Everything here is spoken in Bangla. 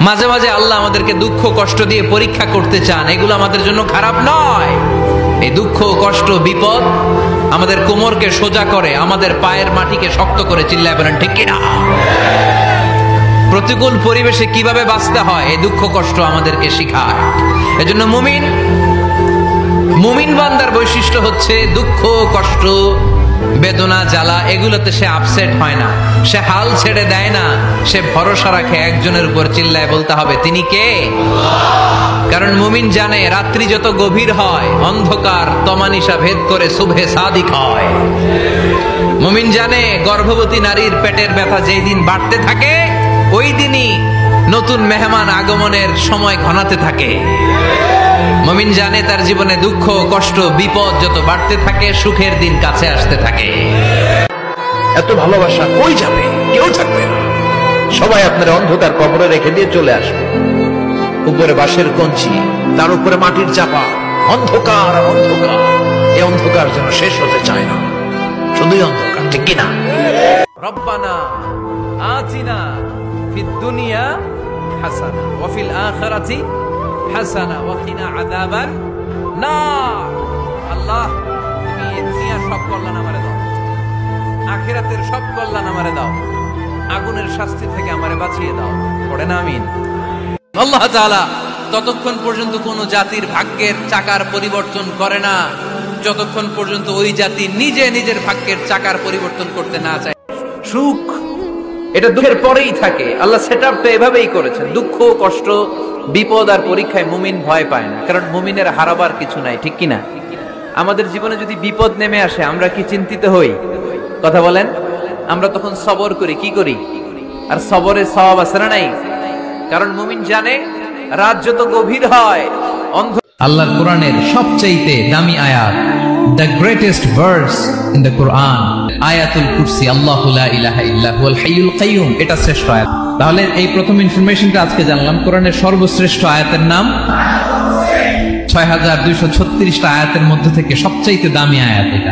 মাঝে মাঝে আল্লাহ আমাদেরকে দুঃখ কষ্ট দিয়ে পরীক্ষা করতে চান, এগুলো আমাদের জন্য খারাপ নয়। এই দুঃখ কষ্ট বিপদ আমাদের কোমরকে সোজা করে, আমাদের পায়ের মাটিকে শক্ত করে। চিল্লায় বলেন ঠিক কিনা? প্রতিকূল পরিবেশে কিভাবে বাঁচতে হয় এই দুঃখ কষ্ট আমাদেরকে শিখায়। এজন্য মুমিন বান্দার বৈশিষ্ট্য হচ্ছে দুঃখ কষ্ট বেদনা জ্বালা এগুলোতে সে আপসেট হয় না, সে হাল ছেড়ে দেয় না, সে ভরসা রাখে একজনের উপর। চিল্লায় বলতে হবে তিনি কে? কারণ মুমিন জানে রাত্রি যত গভীর হয় অন্ধকার তমানিসা ভেদ করে সুবহে সাদিক হয়। মুমিন জানে গর্ভবতী নারীর পেটের ব্যথা যেই দিন বাড়তে থাকে ওই দিনই নতুন মেহমান আগমনের সময় ঘনাতে থাকে। মুমিন জানে তার জীবনে দুঃখ কষ্ট বিপদ যত বাড়তে থাকে সুখের দিন কাছে আসতে থাকে। এত ভালোবাসা কই যাবে? কেউ থাকবে না, সবাই আপনার অন্ধকার কবরে রেখে দিয়ে চলে আসবে। উপরে বাঁশের কঞ্চি, তার উপরে মাটির চাপা, অন্ধকার আর অন্ধকার। এই অন্ধকার যেন শেষ হতে চায় না, শুধুই অন্ধকার, ঠিক কিনা? রব্বানা আতিনা ফিদ দুনিয়া হাসানা ওয়া ফিল আখিরাতি হাসানা ওয়া কিনা আযাবান নার। আল্লাহ তুমি এই দুনিয়ার সব কল্যাণ আমারে দাও, আখিরাতের সব কল্যাণ আমারে দাও, আগুনের শাস্তি থেকে আমারে বাঁচিয়ে দাও। পড়েন আমিন। আল্লাহ তাআলা ততক্ষণ পর্যন্ত কোন জাতির ভাগ্যের চাকার পরিবর্তন করে না যতক্ষণ পর্যন্ত ওই জাতি নিজে নিজের ভাগ্যের চাকার পরিবর্তন করতে না চায়। সুখ এটা দুঃখের পরেই থাকে। আল্লাহ সেটআপটা এভাবেই করেছেন। দুঃখ কষ্ট বিপদ আর পরীক্ষায় মুমিন ভয় পায় না, কারণ মুমিনের হারাবার কিছু নাই, ঠিক কিনা? আমাদের জীবনে যদি বিপদ নেমে আসে আমরা কি চিন্তিত হই? কথা বলেন। আমরা তখন সবর করি, কি করি? আর সবরে সওয়াব আছে না নাই? কারণ মুমিন জানে রাত যত গভীর হয় আল্লাহর কোরআনের সবচাইতে দামি আয়াত, the greatest verse in the Quran, আয়াতুল কুরসি, আল্লাহু লা ইলাহা ইল্লা হুয়াল হাইয়ুল কাইয়ুম, এটা শ্রেষ্ঠ আয়াত। তাহলে এই প্রথম ইনফরমেশনটা আজকে জানলাম, কোরআনের সর্বশ্রেষ্ঠ আয়াতের নাম 6236টা আয়াতের মধ্যে থেকে সবচাইতে দামি আয়াত এটা।